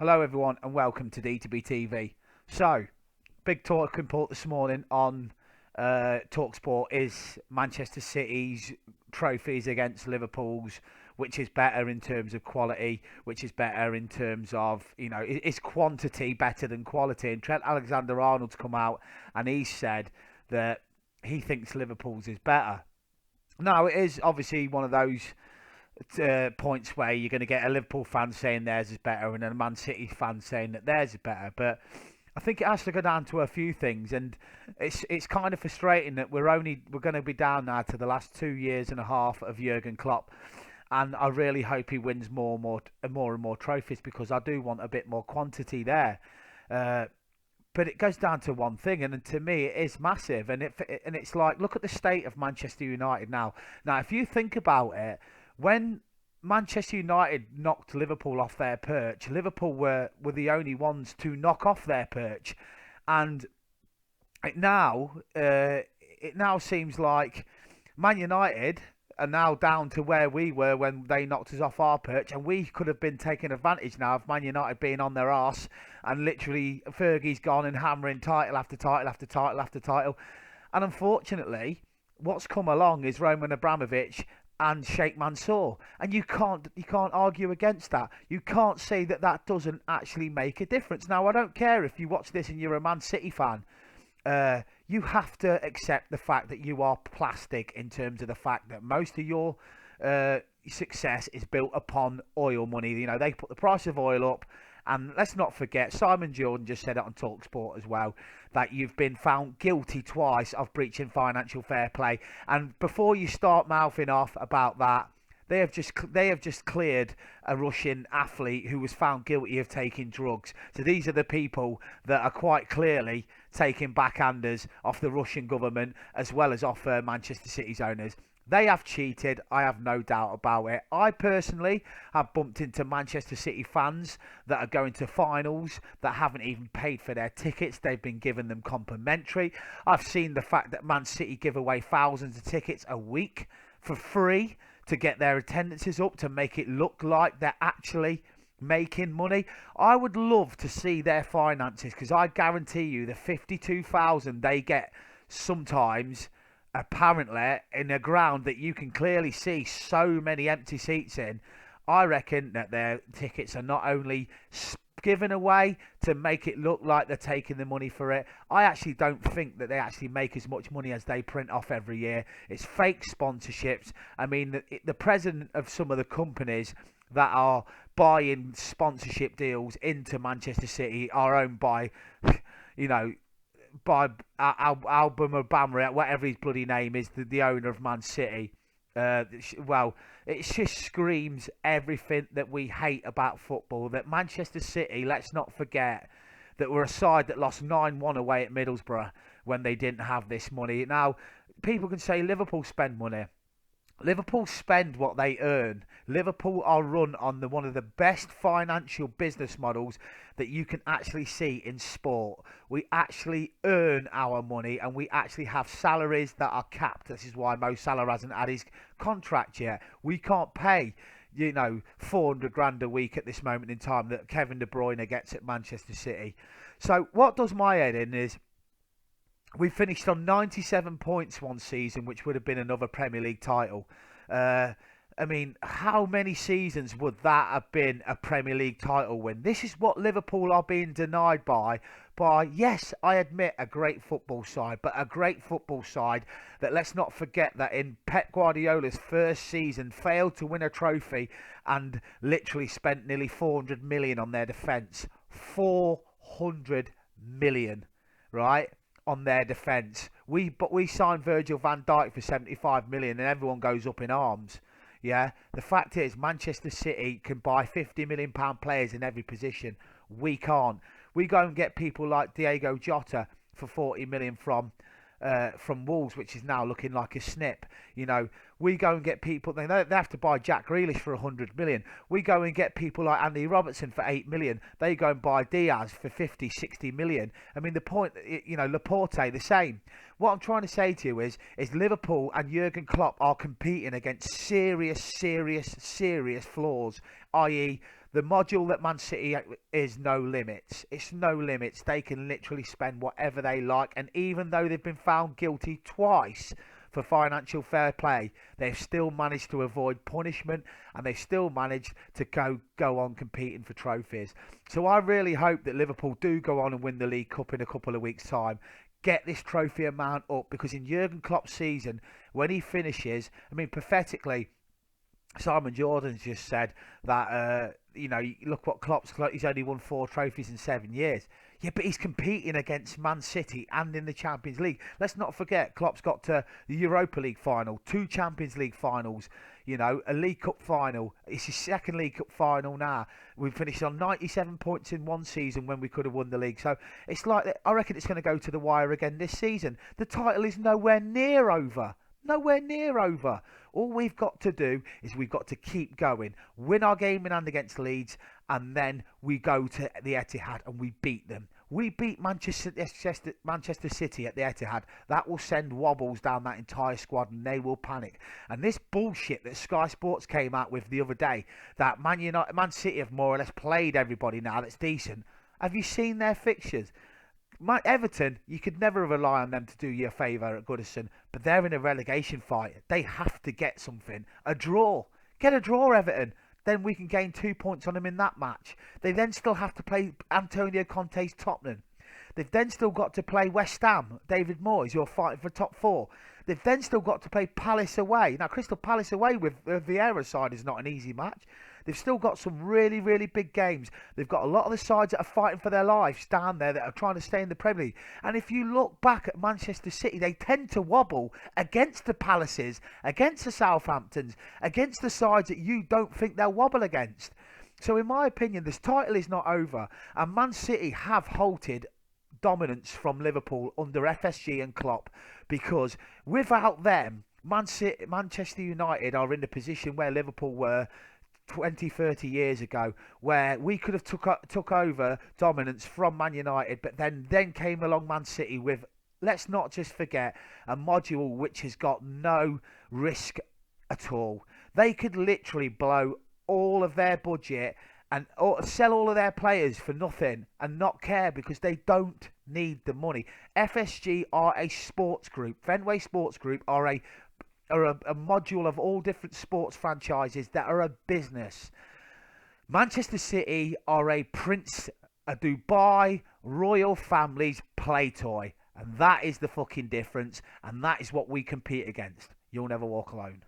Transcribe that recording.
Hello, everyone, and welcome to DTBTV. So, big talking point this morning on Talksport is Manchester City's trophies against Liverpool's, which is better in terms of quality, which is better in terms of, is quantity better than quality? And Trent Alexander-Arnold's come out and he said that he thinks Liverpool's is better. Now, it is obviously one of those points where you're going to get a Liverpool fan saying theirs is better and a Man City fan saying that theirs is better. But I think it has to go down to a few things, and it's kind of frustrating that we're going to be down now to the last 2 years and a half of Jurgen Klopp. And I really hope he wins more trophies, because I do want a bit more quantity there. Uh, but it goes down to one thing, and to me, it is massive. And it's like, look at the state of Manchester United now. Now, if you think about it, when Manchester United knocked Liverpool off their perch, Liverpool were the only ones to knock off their perch, and it now seems like Man United are now down to where we were when they knocked us off our perch, and we could have been taking advantage now of Man United being on their arse, and literally Fergie's gone and hammering title after title after title after title. And unfortunately, what's come along is Roman Abramovich and Sheikh Mansour, and you can't argue against that. You can't say that that doesn't actually make a difference. Now, I don't care if you watch this and you're a Man City fan. You have to accept the fact that you are plastic, in terms of the fact that most of your success is built upon oil money. They put the price of oil up, and let's not forget, Simon Jordan just said it on TalkSport as well, that you've been found guilty twice of breaching financial fair play. And before you start mouthing off about that, they have just cleared a Russian athlete who was found guilty of taking drugs. So these are the people that are quite clearly taking backhanders off the Russian government, as well as off Manchester City's owners. They have cheated, I have no doubt about it. I personally have bumped into Manchester City fans that are going to finals that haven't even paid for their tickets. They've been given them complimentary. I've seen the fact that Man City give away thousands of tickets a week for free to get their attendances up, to make it look like they're actually making money. I would love to see their finances, because I guarantee you the 52,000 they get sometimes, apparently, in a ground that you can clearly see so many empty seats in. I reckon that their tickets are not only given away to make it look like they're taking the money for it. I actually don't think that they actually make as much money as they print off every year. It's fake sponsorships. I mean, the president of some of the companies that are buying sponsorship deals into Manchester City are owned by, by Album Obama, whatever his bloody name is, the owner of Man City. Well, it just screams everything that we hate about football. That Manchester City, let's not forget, that we're a side that lost 9-1 away at Middlesbrough when they didn't have this money. Now, people can say Liverpool spend money. Liverpool spend what they earn. Liverpool are run on one of the best financial business models that you can actually see in sport. We actually earn our money, and we actually have salaries that are capped. This is why Mo Salah hasn't had his contract yet. We can't pay 400 grand a week at this moment in time that Kevin De Bruyne gets at Manchester City. So what does my head in is, we finished on 97 points one season, which would have been another Premier League title. I mean, how many seasons would that have been a Premier League title win? This is what Liverpool are being denied by, yes, I admit, a great football side, but a great football side that, let's not forget, that in Pep Guardiola's first season failed to win a trophy and literally spent nearly 400 million on their defence. 400 million, right? On their defence. But we signed Virgil van Dijk for 75 million and everyone goes up in arms. Yeah, the fact is, Manchester City can buy 50 million pound players in every position. We can't. We go and get people like Diego Jota for 40 million from Wolves, which is now looking like a snip. We go and get people. They have to buy Jack Grealish for 100 million. We go and get people like Andy Robertson for 8 million. They go and buy Diaz for 50, 60 million. I mean, the point, Laporte, the same. What I'm trying to say to you is Liverpool and Jurgen Klopp are competing against serious flaws, i.e., The module that Man City is no limits. It's no limits. They can literally spend whatever they like. And even though they've been found guilty twice for financial fair play, they've still managed to avoid punishment, and they've still managed to go on competing for trophies. So I really hope that Liverpool do go on and win the League Cup in a couple of weeks' time. Get this trophy amount up, because in Jurgen Klopp's season, when he finishes, I mean, pathetically, Simon Jordan's just said that, look what he's only won 4 trophies in 7 years. Yeah, but he's competing against Man City and in the Champions League. Let's not forget, Klopp's got to the Europa League final, 2 Champions League finals, a League Cup final. It's his second League Cup final now. We finished on 97 points in one season when we could have won the league. So it's like, I reckon it's going to go to the wire again this season. The title is nowhere near over. Nowhere near over. All we've got to do is we've got to keep going, win our game in hand against Leeds, and then we go to the Etihad and we beat them. We beat Manchester City at the Etihad. That will send wobbles down that entire squad, and they will panic. And this bullshit that Sky Sports came out with the other day, that Man City have more or less played everybody now that's decent. Have you seen their fixtures? Everton, you could never rely on them to do you a favour at Goodison, but they're in a relegation fight. They have to get something. A draw. Get a draw, Everton. Then we can gain 2 points on them in that match. They then still have to play Antonio Conte's Tottenham. They've then still got to play West Ham, David Moyes, who are fighting for top 4. They've then still got to play Palace away. Now, Crystal Palace away with Vieira's side is not an easy match. They've still got some really, really big games. They've got a lot of the sides that are fighting for their lives down there that are trying to stay in the Premier League. And if you look back at Manchester City, they tend to wobble against the Palaces, against the Southamptons, against the sides that you don't think they'll wobble against. So in my opinion, this title is not over. And Man City have halted dominance from Liverpool under FSG and Klopp, because without them, Manchester United are in the position where Liverpool were 20, 30 years ago, where we could have took over dominance from Man United, but then came along Man City with, let's not just forget, a module which has got no risk at all. They could literally blow all of their budget and sell all of their players for nothing and not care, because they don't need the money. FSG are a sports group. Fenway Sports Group are a module of all different sports franchises that are a business. Manchester City are a Dubai royal family's play toy. And that is the fucking difference. And that is what we compete against. You'll never walk alone.